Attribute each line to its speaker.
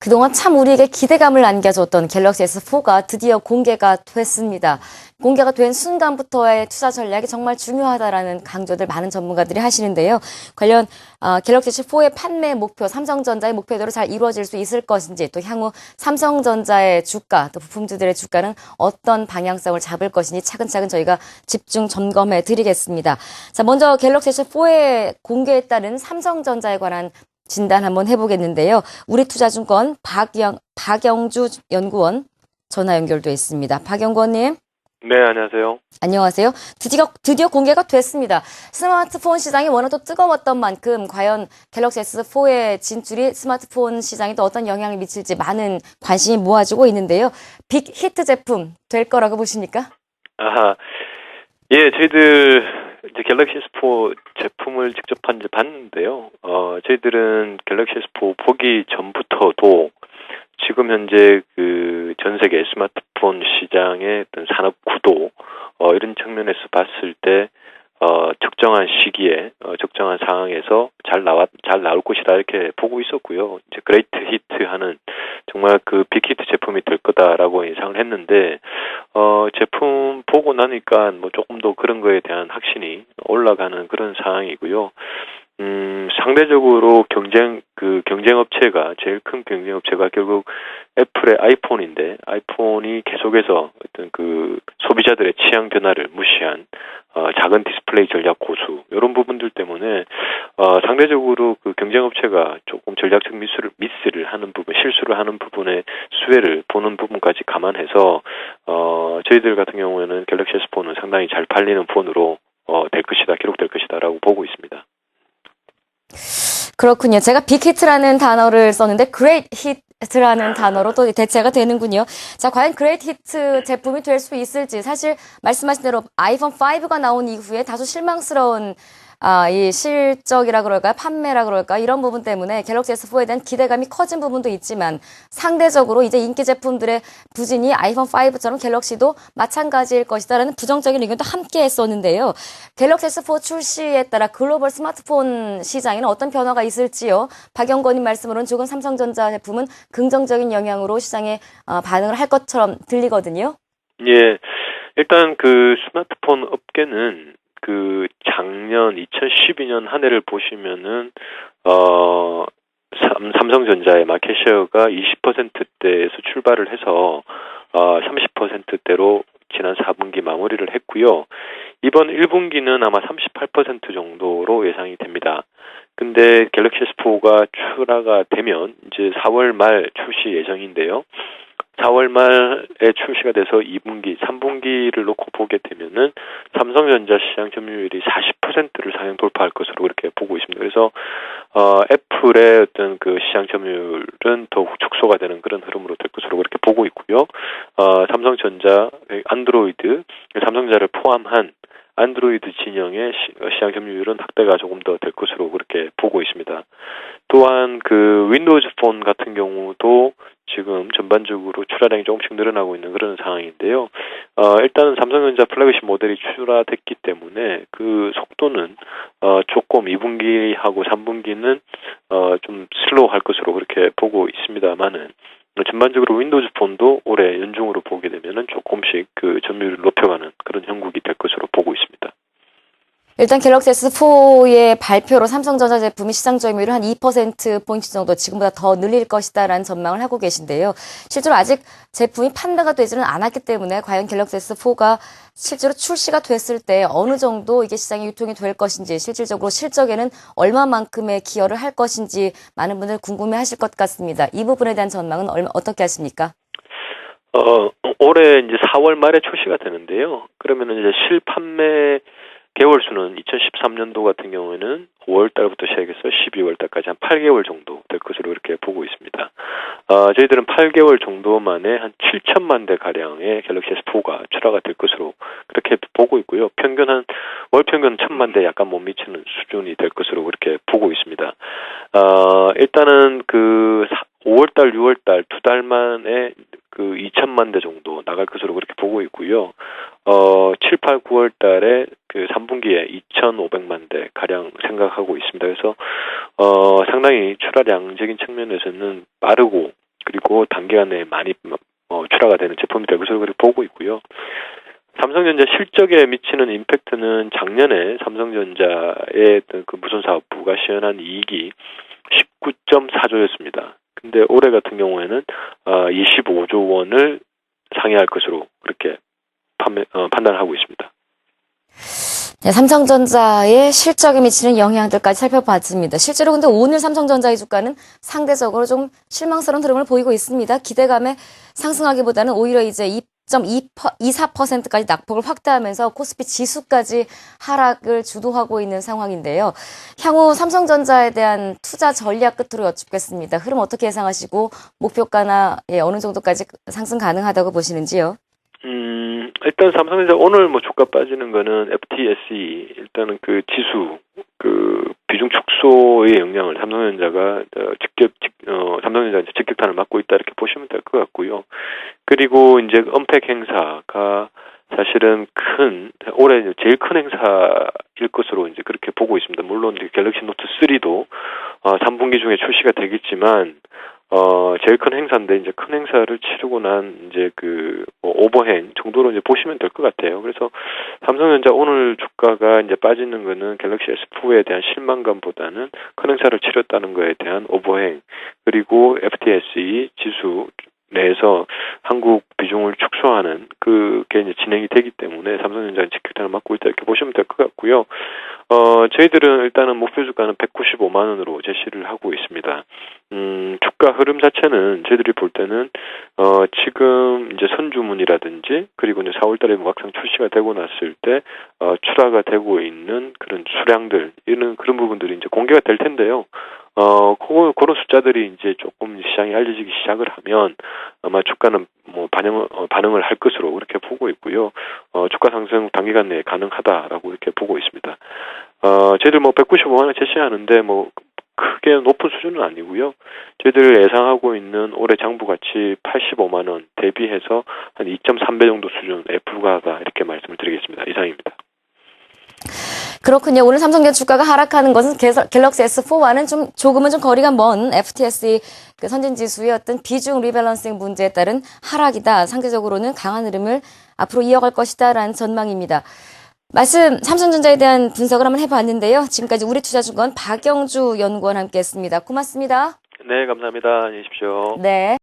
Speaker 1: 그동안 참 우리에게 기대감을 안겨줬던 갤럭시 S4가 드디어 공개가 됐습니다. 공개가 된 순간부터의 투자 전략이 정말 중요하다라는 강조들 많은 전문가들이 하시는데요. 관련 갤럭시 S4의 판매 목표, 삼성전자의 목표대로 잘 이루어질 수 있을 것인지, 또 향후 삼성전자의 주가, 또 부품주들의 주가는 어떤 방향성을 잡을 것인지 차근차근 저희가 집중 점검해 드리겠습니다. 자, 먼저 갤럭시 S4의 공개에 따른 삼성전자에 관한 진단 한번 해보겠는데요. 우리투자증권 박영주 연구원 전화 연결돼 있습니다. 박연구원님.
Speaker 2: 네, 안녕하세요.
Speaker 1: 안녕하세요. 드디어 공개가 됐습니다. 스마트폰 시장이 워낙 또 뜨거웠던 만큼 과연 갤럭시 S4의 진출이 스마트폰 시장에 또 어떤 영향을 미칠지 많은 관심이 모아지고 있는데요. 빅 히트 제품 될 거라고 보십니까?
Speaker 2: 예, 저희들 이제 갤럭시 S4 제품을 직접 봤는데요. 저희들은 갤럭시 S4 보기 전부터도 지금 현재 그 전 세계 스마트폰 시장의 어떤 산업 구도, 이런 측면에서 봤을 때, 적정한 시기에, 적정한 상황에서 잘 나올 것이다, 이렇게 보고 있었고요. 이제 그레이트 히트 하는 정말 그 빅히트 제품이 될 거다라고 예상을 했는데, 제품 보고 나니까 뭐 조금 더 그런 거에 대한 확신이 올라가는 그런 상황이고요. 상대적으로 경쟁업체가, 제일 큰 경쟁업체가 결국 애플의 아이폰인데, 아이폰이 계속해서 어떤 그 소비자들의 취향 변화를 무시한, 작은 디스플레이 전략 고수, 이런 부분들 때문에, 상대적으로 그 경쟁업체가 조금 전략적 미스를 하는 부분, 실수를 하는 부분의 수혜를 보는 부분까지 감안해서, 저희들 같은 경우에는 갤럭시 S4는 상당히 잘 팔리는 폰으로, 기록될 것이다라고 보고 있습니다.
Speaker 1: 그렇군요. 제가 빅히트라는 단어를 썼는데 그레이트 히트라는 단어로 또 대체가 되는군요. 자, 과연 그레이트 히트 제품이 될 수 있을지, 사실 말씀하신 대로 아이폰 5가 나온 이후에 다소 실망스러운 이 실적이라 그럴까요? 판매라 그럴까요? 이런 부분 때문에 갤럭시 S4에 대한 기대감이 커진 부분도 있지만, 상대적으로 이제 인기 제품들의 부진이 아이폰 5처럼 갤럭시도 마찬가지일 것이다라는 부정적인 의견도 함께 했었는데요. 갤럭시 S4 출시에 따라 글로벌 스마트폰 시장에는 어떤 변화가 있을지요? 박영권님 말씀으로는 조금 삼성전자 제품은 긍정적인 영향으로 시장에 반응을 할 것처럼 들리거든요.
Speaker 2: 예, 일단 그 스마트폰 업계는 그 작년 2012년 한 해를 보시면은 삼성전자의 마켓셰어가 20%대에서 출발을 해서 30%대로 지난 4분기 마무리를 했고요. 이번 1분기는 아마 38% 정도로 예상이 됩니다. 근데 갤럭시 S4가 출하가 되면 이제 4월 말 출시 예정인데요. 4월 말에 출시가 돼서 2분기, 3분기를 놓고 보게 되면은 삼성전자 시장 점유율이 40%를 상향 돌파할 것으로 그렇게 보고 있습니다. 그래서 애플의 어떤 그 시장 점유율은 더욱 축소가 되는 그런 흐름으로 될 것으로 그렇게 보고 있고요. 삼성전자, 안드로이드, 삼성전자를 포함한 안드로이드 진영의 시장 점유율은 확대가 조금 더 될 것으로 그렇게 보고 있습니다. 또한 그 윈도우즈 폰 같은 경우도 지금 전반적으로 출하량이 조금씩 늘어나고 있는 그런 상황인데요. 일단은 삼성전자 플래그십 모델이 출하됐기 때문에 그 속도는 조금 2분기하고 3분기는 좀 슬로우할 것으로 그렇게 보고 있습니다만은, 전반적으로 윈도우즈 폰도 올해 연중으로 보게 되면은 조금씩 그 점유율을 높여가는 그런 형국이 될 것으로 보고 있습니다.
Speaker 1: 일단 갤럭시 S4의 발표로 삼성전자 제품이 시장 점유율을 한 2%포인트 정도 지금보다 더 늘릴 것이다라는 전망을 하고 계신데요. 실제로 아직 제품이 판매가 되지는 않았기 때문에 과연 갤럭시 S4가 실제로 출시가 됐을 때 어느 정도 이게 시장에 유통이 될 것인지, 실질적으로 실적에는 얼마만큼의 기여를 할 것인지 많은 분들 궁금해하실 것 같습니다. 이 부분에 대한 전망은 어떻게 하십니까?
Speaker 2: 올해 이제 4월 말에 출시가 되는데요. 그러면은 이제 실판매 개월 수는 2013년도 같은 경우에는 5월 달부터 시작해서 12월 달까지 한 8개월 정도 될 것으로 이렇게 보고 있습니다. 저희들은 8개월 정도 만에 한 7천만 대 가량의 갤럭시 S4가 출하가 될 것으로 그렇게 보고 있고요. 월 평균 1,000만 대 약간 못 미치는 수준이 될 것으로 그렇게 보고 있습니다. 일단은 그 5월 달, 6월 달 두 달 만에 그 2천만 대 정도 나갈 것으로 그렇게 보고 있고요. 7, 8, 9월 달에 그 3분기에 2,500만 대 가량 생각하고 있습니다. 그래서 상당히 출하량적인 측면에서는 빠르고 그리고 단기간 내에 많이 출하가 되는 제품이 될 것으로 그렇게 보고 있고요. 삼성전자 실적에 미치는 임팩트는 작년에 삼성전자의 그 무선사업부가 시현한 이익이 19.4조였습니다. 근데 올해 같은 경우에는 25조 원을 상회할 것으로 그렇게 판단을 하고 있습니다.
Speaker 1: 네, 삼성전자의 실적에 미치는 영향들까지 살펴봤습니다. 실제로 근데 오늘 삼성전자의 주가는 상대적으로 좀 실망스러운 흐름을 보이고 있습니다. 기대감에 상승하기보다는 오히려 이제 2.24%까지 낙폭을 확대하면서 코스피 지수까지 하락을 주도하고 있는 상황인데요. 향후 삼성전자에 대한 투자 전략 끝으로 여쭙겠습니다. 흐름 어떻게 예상하시고 목표가나 어느 정도까지 상승 가능하다고 보시는지요?
Speaker 2: 일단 삼성전자 오늘 주가 빠지는 거는 FTSE 일단은 그 지수 그 비중 축소의 영향을 삼성전자가 삼성전자 직격탄을 맞고 있다 이렇게 보시면 될 것 같고요. 그리고 이제 언팩 행사가 사실은 올해 제일 큰 행사일 것으로 이제 그렇게 보고 있습니다. 물론 이제 갤럭시 노트 3도 3분기 중에 출시가 되겠지만 제일 큰 행사인데 이제 큰 행사를 치르고 난 이제 오버행 정도로 이제 보시면 될 것 같아요. 그래서 삼성전자 오늘 주가가 이제 빠지는 거는 갤럭시 S4에 대한 실망감보다는 큰 행사를 치렀다는 거에 대한 오버행 그리고 FTSE 지수 내에서 한국 비중을 축소하는 그게 이제 진행이 되기 때문에 삼성전자는 직격탄을 맞고 있다 이렇게 보시면 될 것 같고요. 저희들은 일단은 목표 주가는 195만 원으로 제시를 하고 있습니다. 주가 흐름 자체는 저희들이 볼 때는 지금 이제 선주문이라든지 그리고 이제 4월달에 막상 출시가 되고 났을 때 출하가 되고 있는 그런 수량들 이런 그런 부분들이 이제 공개가 될 텐데요. 그런 숫자들이 이제 조금 시장에 알려지기 시작을 하면 아마 주가는 반응을 할 것으로 그렇게 보고 있고요. 주가 상승 단기간 내에 가능하다라고 이렇게 보고 있습니다. 저희들 195만 원 제시하는데 크게 높은 수준은 아니고요. 저희들 예상하고 있는 올해 장부 가치 85만 원 대비해서 한 2.3배 정도 수준의 불과하다 이렇게 말씀을 드리겠습니다. 이상입니다.
Speaker 1: 그렇군요. 오늘 삼성전자 주가가 하락하는 것은 갤럭시 S4와는 조금은 거리가 먼 FTSE 그 선진지수의 어떤 비중 리밸런싱 문제에 따른 하락이다. 상대적으로는 강한 흐름을 앞으로 이어갈 것이다라는 전망입니다. 삼성전자에 대한 분석을 한번 해봤는데요. 지금까지 우리투자증권 박영주 연구원 함께했습니다. 고맙습니다.
Speaker 2: 네, 감사합니다. 안녕히 계십시오.
Speaker 1: 네.